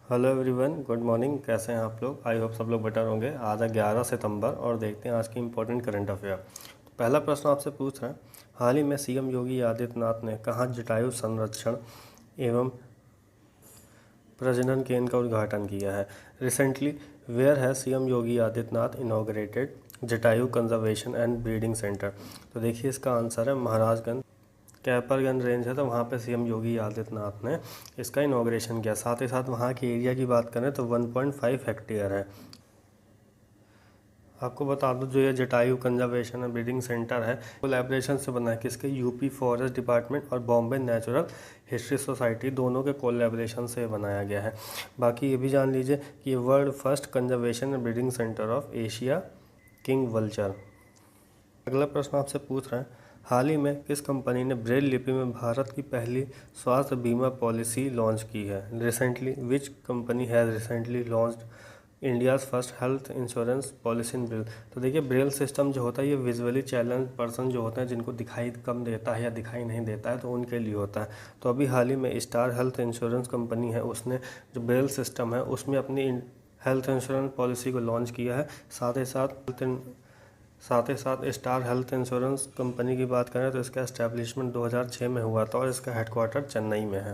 Hello everyone, good morning. कैसे हैं आप लोग? आई होप सब लोग बेटर होंगे। आज है 11 सितंबर और देखते हैं आज की इंपॉर्टेंट करंट अफेयर। तो पहला प्रश्न आपसे पूछ रहे हैं, हाल ही में सीएम योगी आदित्यनाथ ने कहाँ जटायु संरक्षण एवं प्रजनन केंद्र का उद्घाटन किया है? रिसेंटली वेयर है CM Yogi Adityanath inaugurated Jatayu conservation and breeding centre? तो देखिए इसका आंसर है महाराजगंज कैपरगंज रेंज है, तो वहाँ पे सीएम योगी आदित्यनाथ ने इसका इनॉग्रेशन किया। साथ ही साथ वहाँ के एरिया की बात करें तो 1.5 हेक्टेयर है। आपको बता दूं, जो ये Jatayu conservation and breeding centre है कोलैबोरेशन से बना है। किसके? यूपी फॉरेस्ट डिपार्टमेंट और बॉम्बे नेचुरल हिस्ट्री सोसाइटी, दोनों के कोलैबोरेशन से बनाया गया है। बाकी ये भी जान लीजिए कि ये world first conservation and breeding centre of Asia king vulture. अगला प्रश्न आपसे पूछ रहे हैं, हाल ही में किस कंपनी ने ब्रेल लिपि में भारत की पहली स्वास्थ्य बीमा पॉलिसी लॉन्च की है? Recently which company has recently launched India's first health insurance policy in Braille? तो देखिए ब्रेल सिस्टम जो होता है ये विजुअली चैलेंज पर्सन जो होते हैं, जिनको दिखाई कम देता है या दिखाई नहीं देता है, तो उनके लिए होता है। तो अभी हाल ही में स्टार हेल्थ इंश्योरेंस कंपनी है, उसने जो ब्रेल सिस्टम है उसमें अपनी हेल्थ इंश्योरेंस पॉलिसी को लॉन्च किया है। साथ ही साथ स्टार हेल्थ इंश्योरेंस कंपनी की बात करें तो इसका एस्टेब्लिशमेंट 2006 में हुआ था और इसका हेडक्वार्टर चेन्नई में है।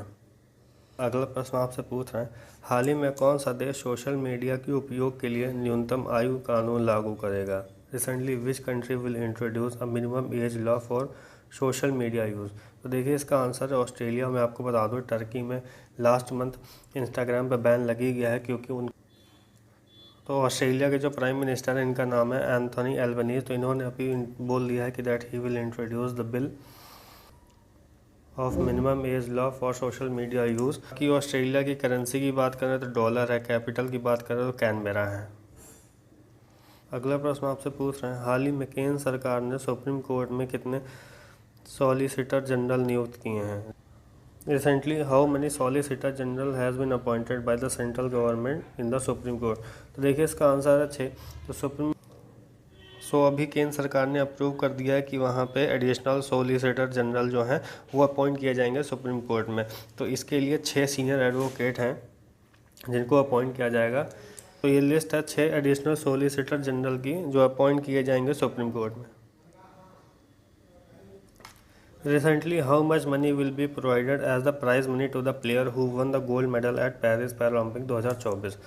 अगला प्रश्न आपसे पूछ रहे हैं, हाल ही में कौन सा देश सोशल मीडिया के उपयोग के लिए न्यूनतम आयु कानून लागू करेगा? Recently which country will introduce a minimum age law for social media use? तो देखिए इसका आंसर है ऑस्ट्रेलिया। में आपको बता दूँ, टर्की में लास्ट मंथ इंस्टाग्राम पर बैन लगी गया है क्योंकि तो ऑस्ट्रेलिया के जो प्राइम मिनिस्टर है इनका नाम है एंथोनी एल्बनीज़। तो इन्होंने अभी बोल दिया है कि that he will introduce the bill of minimum age law for social media use. कि ऑस्ट्रेलिया की करेंसी की बात करें तो डॉलर है, कैपिटल की बात करें तो कैनबेरा है। अगला प्रश्न आपसे पूछ रहे हैं, हाल ही में केंद्र सरकार ने सुप्रीम कोर्ट में कितने सॉलिसिटर जनरल नियुक्त किए हैं? Recently, how many Solicitor General has been appointed by the central government in the Supreme Court? तो देखिए इसका आंसर है 6। तो अभी केंद्र सरकार ने अप्रूव कर दिया है कि वहाँ पे एडिशनल सोलिसिटर जनरल जो हैं वो अपॉइंट किए जाएंगे सुप्रीम कोर्ट में। तो इसके लिए 6 सीनियर एडवोकेट हैं जिनको अपॉइंट किया जाएगा। तो ये लिस्ट है 6 एडिशनल सोलिसिटर जनरल की जो अपॉइंट किए जाएंगे सुप्रीम कोर्ट में। Recently, how much money will be provided as the prize money to the player who won the gold medal at Paris Paralympic 2024?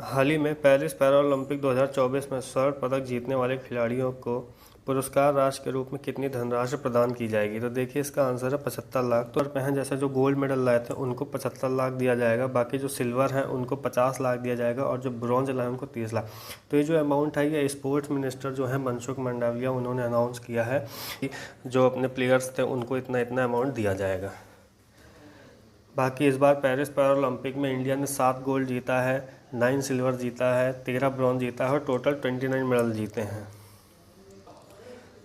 हाल ही में पेरिस पैरालंपिक 2024 में स्वर्ण पदक जीतने वाले खिलाड़ियों को पुरस्कार राशि के रूप में कितनी धनराशि प्रदान की जाएगी? तो देखिए इसका आंसर है 75 लाख। तो हैं जैसे जो गोल्ड मेडल लाए थे उनको 75 लाख दिया जाएगा, बाकी जो सिल्वर है उनको 50 लाख दिया जाएगा और जो ब्रॉन्ज लाए उनको 30 लाख। तो ये जो अमाउंट है ये स्पोर्ट्स मिनिस्टर जो है मनसुख मंडाविया उन्होंने अनाउंस किया है कि जो अपने प्लेयर्स थे उनको इतना इतना अमाउंट दिया जाएगा। बाकी इस बार पेरिस पैरालंपिक में इंडिया ने 7 गोल्ड जीता है, 9 सिल्वर जीता है, 13 ब्रॉन्ज जीता है और टोटल 29 मेडल जीते हैं।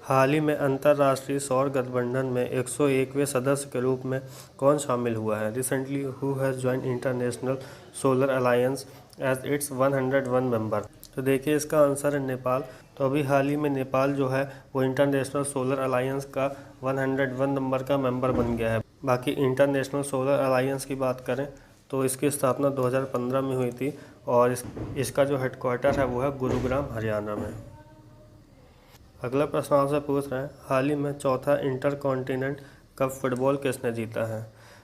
हाल ही में अंतर्राष्ट्रीय सौर गठबंधन में 101वें सदस्य के रूप में कौन शामिल हुआ है? Recently who has join international solar alliance as its 101 member? तो देखिए इसका आंसर है नेपाल। तो अभी हाल ही में नेपाल जो है वो इंटरनेशनल सोलर अलायंस का 101 नंबर का मेंबर बन गया है। बाकी इंटरनेशनल सोलर अलायंस की बात करें तो इसकी स्थापना 2015 में हुई थी और इसका जो हेडक्वार्टर है वो है गुरुग्राम, हरियाणा में। अगला प्रश्न आपसे पूछ रहे हैं, हाल ही में चौथा इंटर कॉन्टिनेंट कप फुटबॉल किसने जीता है?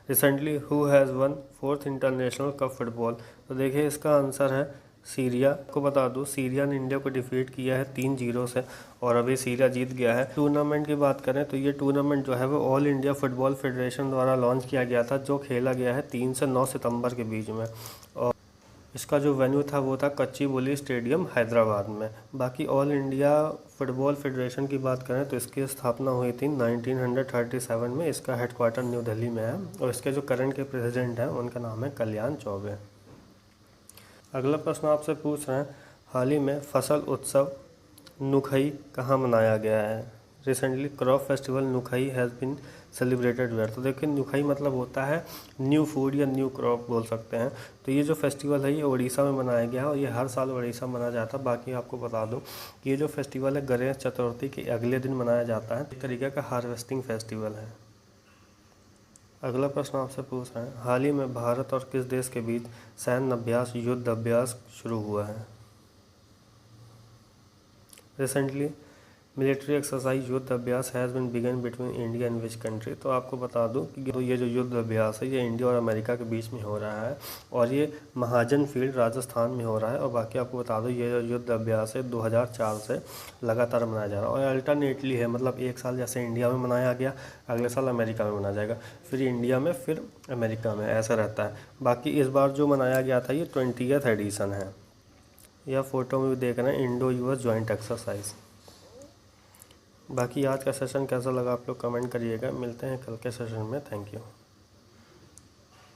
Recently who has one 4th international cup football? तो देखिए इसका आंसर है सीरिया। को बता दूं, सीरिया ने इंडिया को डिफीट किया है 3-0 से और अभी सीरिया जीत गया है। टूर्नामेंट की बात करें तो ये टूर्नामेंट जो है वो ऑल इंडिया फुटबॉल फेडरेशन द्वारा लॉन्च किया गया था, जो खेला गया है 3 से 9 सितंबर के बीच में। और इसका जो वेन्यू था वो था कच्चीबुली स्टेडियम, हैदराबाद में। बाकी ऑल इंडिया फुटबॉल फेडरेशन की बात करें तो इसकी स्थापना हुई थी 1937 में। इसका हेडक्वार्टर न्यू दिल्ली में है और इसके जो करंट के प्रेसिडेंट हैं उनका नाम है कल्याण चौबे। अगला प्रश्न आपसे पूछ रहे हैं, हाल ही में फसल उत्सव नुखई कहाँ मनाया गया है? Recently crop festival Nuakhai has been celebrated where? तो देखिए नुखई मतलब होता है न्यू फूड या न्यू क्रॉप बोल सकते हैं। तो ये जो फेस्टिवल है ये उड़ीसा में मनाया गया है और ये हर साल उड़ीसा मनाया जाता है। बाकी आपको बता दूं कि ये जो फेस्टिवल है गणेश चतुर्थी के अगले दिन मनाया जाता है। एक तरीके का हार्वेस्टिंग फेस्टिवल है। अगला प्रश्न आपसे पूछ रहे हैं, हाल ही में भारत और किस देश के बीच सैन्य अभ्यास युद्ध अभ्यास शुरू हुआ है? Recently military exercise Yudh Abhyas has been began between India and which country. तो आपको बता दूं कि तो ये जो युद्ध अभ्यास है ये इंडिया और अमेरिका के बीच में हो रहा है और ये महाजन फील्ड राजस्थान में हो रहा है। और बाकी आपको बता दूं ये जो युद्ध अभ्यास है 2004 से लगातार मनाया जा रहा है और अल्टरनेटली है, मतलब एक साल जैसे इंडिया में मनाया गया, अगले साल अमेरिका में मनाया जाएगा, फिर इंडिया में, फिर अमेरिका में, ऐसा रहता है। बाकी इस बार जो मनाया गया था ये 20th एडिशन है। यह फोटो में भी देख रहे हैं, इंडो यूएस जॉइंट एक्सरसाइज। बाकी आज का सेशन कैसा लगा आप लोग कमेंट करिएगा। मिलते हैं कल के सेशन में। Thank you.